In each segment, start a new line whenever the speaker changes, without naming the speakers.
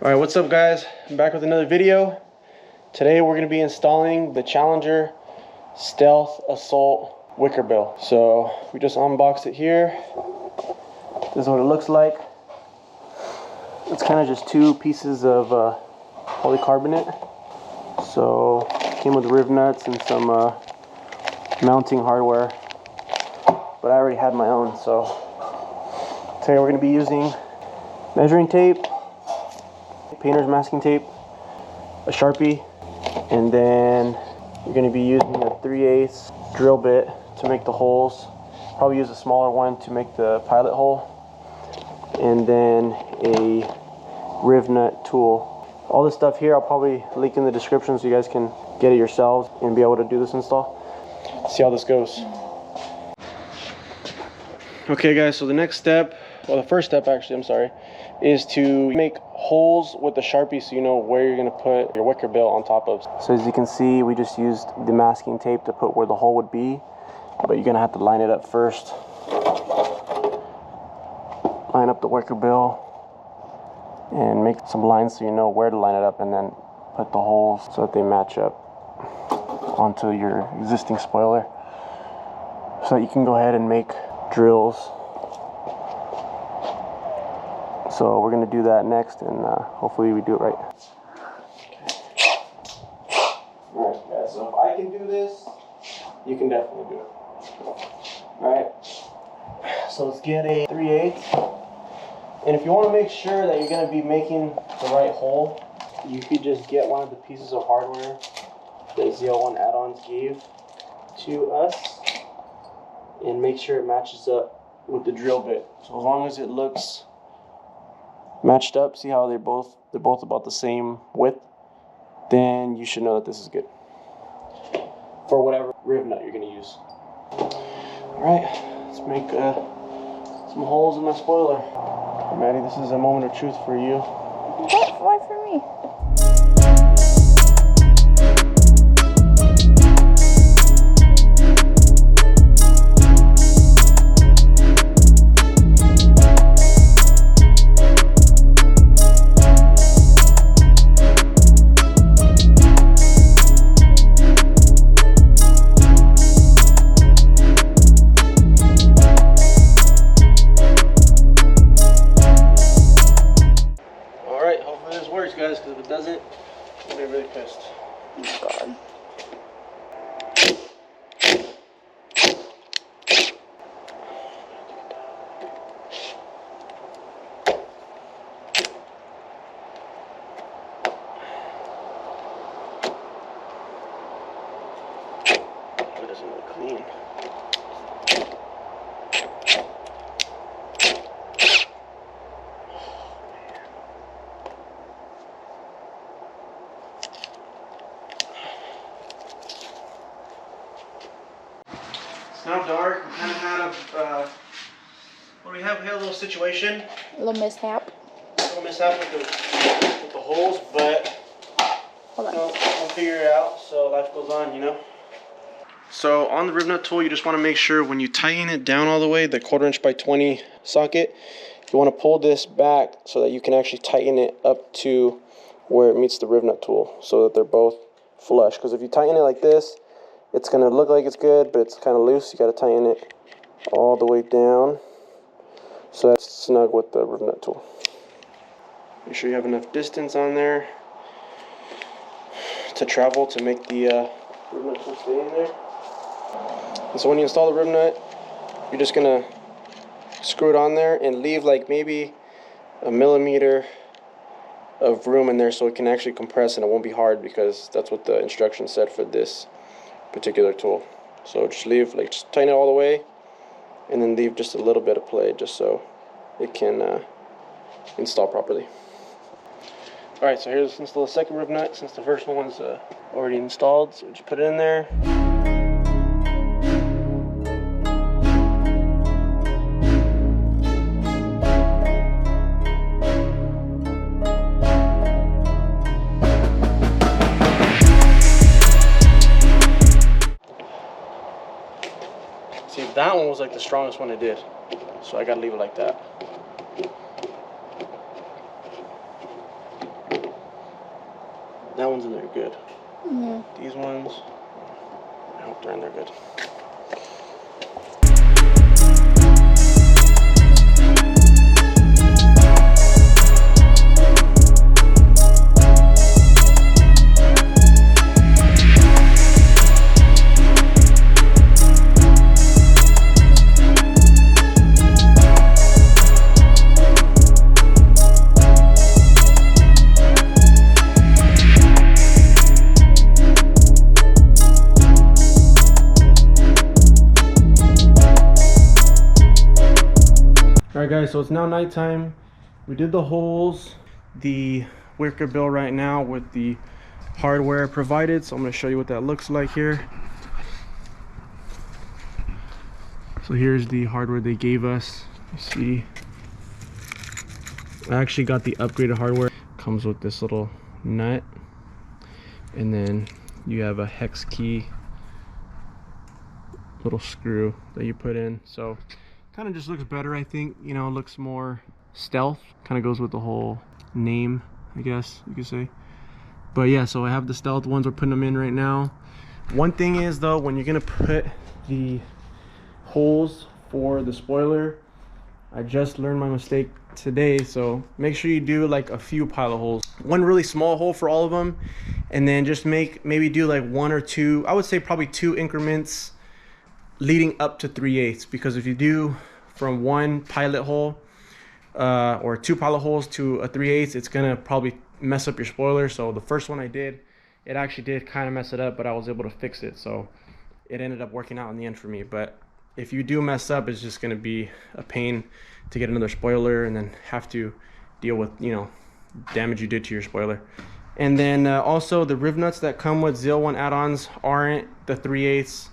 Alright, what's up guys? I'm back with another video. Today we're going to be installing the Challenger Stealth Assault Wicker bill. So we just unboxed it here. This is what it looks like. It's kind of just two pieces of polycarbonate. So it came with riv nuts and some mounting hardware. But I already had my own, so today we're going to be using measuring tape, painter's masking tape, a Sharpie, and then you're going to be using a 3/8 drill bit to make the holes. Probably use a smaller one to make the pilot hole, and then a riv nut tool. All this stuff here I'll probably link in the description so you guys can get it yourselves and be able to do this install. See how this goes. Okay guys, so the next step, well the first step actually, I'm sorry, is to make holes with the Sharpie so you know where you're going to put your wicker bill on top of. So as you can see, we just used the masking tape to put where the hole would be, but you're going to have to line it up first. Line up the wicker bill and make some lines so you know where to line it up, and then put the holes so that they match up onto your existing spoiler, so that you can go ahead and make drills. So we're going to do that next, and hopefully we do it right. Alright guys, so if I can do this, you can definitely do it. Alright, so let's get a 3/8. And if you want to make sure that you're going to be making the right hole, you could just get one of the pieces of hardware that ZL1 add-ons gave to us and make sure it matches up with the drill bit. So as long as it looks matched up, see how they're both about the same width, then you should know that this is good for whatever riv nut you're going to use. Alright, let's make some holes in my spoiler. Maddie, this is a moment of truth for you.
Why for me?
Guys, because if it doesn't, I'll be really pissed.
Oh God.
It doesn't look clean. It's now dark. We kind of had what do we have? We had a little situation.
A little mishap.
A little mishap with the holes, but
Hold on.
we'll figure it out. So life goes on, you know. So on the riv nut tool, you just want to make sure when you tighten it down all the way, the 1/4 inch by 20 socket, you want to pull this back so that you can actually tighten it up to where it meets the riv nut tool, so that they're both flush. Because if you tighten it like this, it's going to look like it's good, but it's kind of loose. You got to tighten it all the way down so that's snug with the riv nut tool. Make sure you have enough distance on there to travel to make the riv nut tool stay in there. And so when you install the riv nut, you're just going to screw it on there and leave like maybe a millimeter of room in there so it can actually compress and it won't be hard, because that's what the instructions said for this particular tool. So just leave, like, just tighten it all the way and then leave just a little bit of play just so it can install properly. Alright, so here's install the second riv nut since the first one's already installed. So just put it in there. See, that one was like the strongest one I did, so I gotta leave it like that. That one's in there good.
Mm-hmm.
These ones, I hope they're in there good. Alright guys, so it's now nighttime. We did the holes, the Wicker bill right now with the hardware provided. So I'm going to show you what that looks like here. So here's the hardware they gave us. You see, I actually got the upgraded hardware. Comes with this little nut. And then you have a hex key little screw that you put in. So kind of just looks better, I think. You know, it looks more stealth. Kind of goes with the whole name, I guess you could say. But yeah, so I have the stealth ones. We're putting them in right now. One thing is though, when you're gonna put the holes for the spoiler, I just learned my mistake today, so make sure you do like a few pilot holes. One really small hole for all of them, and then just maybe do like 1 or 2, I would say probably 2 increments leading up to 3/8, because if you do from 1 pilot hole or 2 pilot holes to a 3/8, it's gonna probably mess up your spoiler. So the first one I did, it actually did kind of mess it up, but I was able to fix it, so it ended up working out in the end for me. But if you do mess up, it's just gonna be a pain to get another spoiler and then have to deal with, you know, damage you did to your spoiler. And then also the riv nuts that come with ZL1 add-ons aren't the 3/8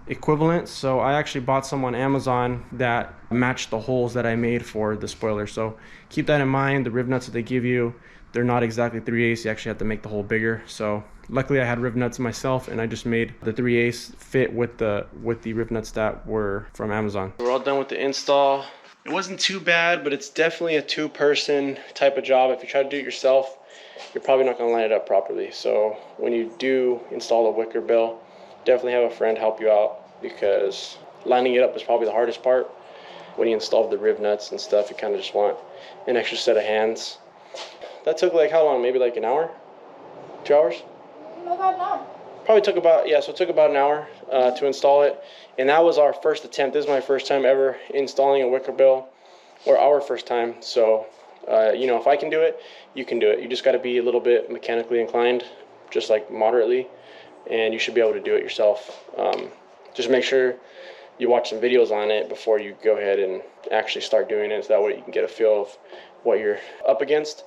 equivalent, so I actually bought some on Amazon that matched the holes that I made for the spoiler. So keep that in mind. The riv nuts that they give you, they're not exactly 3/8. You actually have to make the hole bigger. So luckily I had riv nuts myself, and I just made the 3/8 fit with the riv nuts that were from Amazon. We're all done with the install. It wasn't too bad, but it's definitely a 2-person type of job. If you try to do it yourself, you're probably not going to line it up properly. So when you do install a Wicker bill, definitely have a friend help you out, because lining it up is probably the hardest part. When you install the riv nuts and stuff, you kind of just want an extra set of hands. That took like how long? Maybe like an hour? 2 hours?
No, God, no.
Probably took about, yeah, so it took about an hour to install it. And that was our first attempt. This is my first time ever installing a Wicker bill, or our first time. So, you know, if I can do it, you can do it. You just got to be a little bit mechanically inclined, just like moderately, and you should be able to do it yourself. Just make sure you watch some videos on it before you go ahead and actually start doing it, so that way you can get a feel of what you're up against.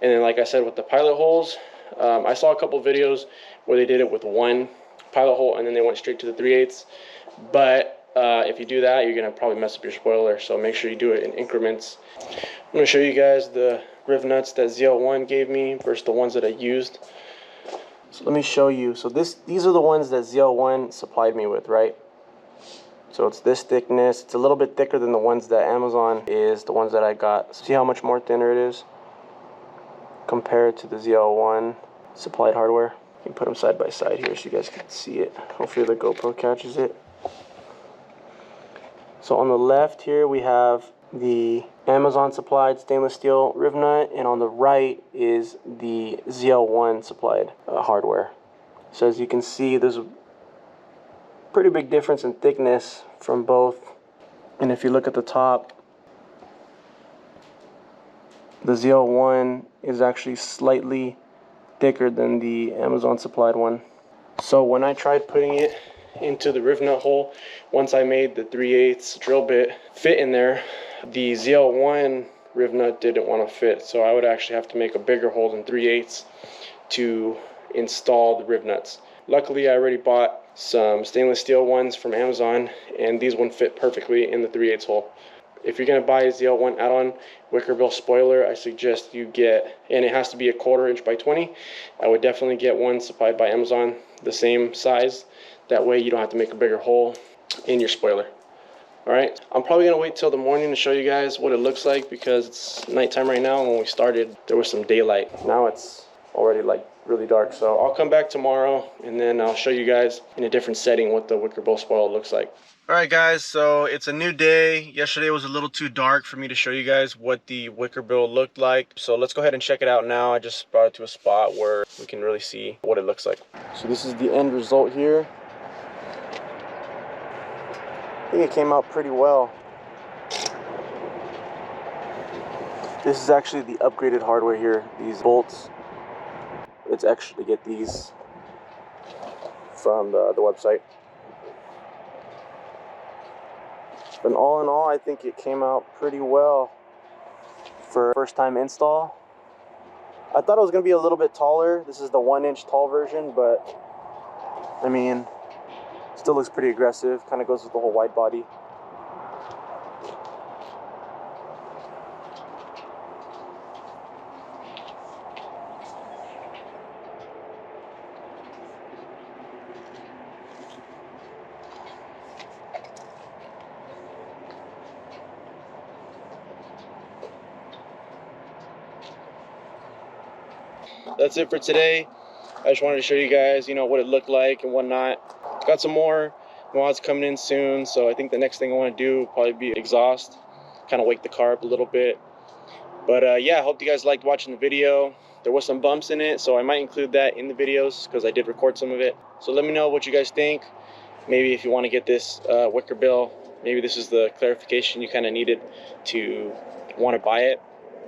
And then, like I said, with the pilot holes, I saw a couple videos where they did it with 1 pilot hole and then they went straight to the 3/8. But if you do that, you're gonna probably mess up your spoiler, so make sure you do it in increments. I'm gonna show you guys the riv nuts that ZL1 gave me versus the ones that I used. So let me show you. So these are the ones that ZL1 supplied me with, right? So it's this thickness. It's a little bit thicker than the ones that Amazon is, the ones that I got. See how much more thinner it is compared to the ZL1 supplied hardware? You can put them side by side here so you guys can see it. Hopefully the GoPro catches it. So on the left here we have the Amazon supplied stainless steel riv nut, and on the right is the ZL1 supplied hardware. So as you can see, there's a pretty big difference in thickness from both. And if you look at the top, the ZL1 is actually slightly thicker than the Amazon supplied one. So when I tried putting it into the riv nut hole, once I made the 3/8 drill bit fit in there, the ZL1 riv nut didn't want to fit, so I would actually have to make a bigger hole than 3/8 to install the riv nuts. Luckily I already bought some stainless steel ones from Amazon, and these one fit perfectly in the 3/8 hole. If you're going to buy a ZL1 add-on Wicker bill spoiler, I suggest you get, and it has to be a 1/4 inch by 20, I would definitely get one supplied by Amazon the same size. That way you don't have to make a bigger hole in your spoiler. Alright, I'm probably going to wait till the morning to show you guys what it looks like, because it's nighttime right now, and when we started there was some daylight. Now it's already like really dark. So I'll come back tomorrow and then I'll show you guys in a different setting what the Wicker Bill spoil looks like. All right guys, so it's a new day. Yesterday was a little too dark for me to show you guys what the Wicker Bill looked like. So let's go ahead and check it out now. I just brought it to a spot where we can really see what it looks like. So this is the end result here. I think it came out pretty well. This is actually the upgraded hardware here, these bolts. It's extra to get these from the website. But all in all, I think it came out pretty well for first time install. I thought it was going to be a little bit taller. This is the 1-inch tall version, but I mean, still looks pretty aggressive. Kind of goes with the whole wide body. That's it for today. I just wanted to show you guys, you know, what it looked like and whatnot. Got some more mods coming in soon, so I think the next thing I want to do will probably be exhaust, kind of wake the car up a little bit. But yeah, I hope you guys liked watching the video. There was some bumps in it, so I might include that in the videos because I did record some of it. So let me know what you guys think. Maybe if you want to get this Wicker Bill, maybe this is the clarification you kind of needed to want to buy it.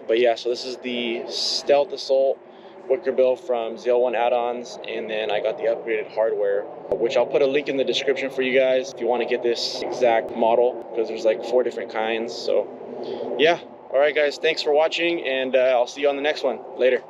But yeah, so this is the Stealth Assault Wicker Bill from ZL1 add-ons, and then I got the upgraded hardware, which I'll put a link in the description for you guys if you want to get this exact model, because there's like 4 different kinds. So yeah, all right guys, thanks for watching, and I'll see you on the next one. Later.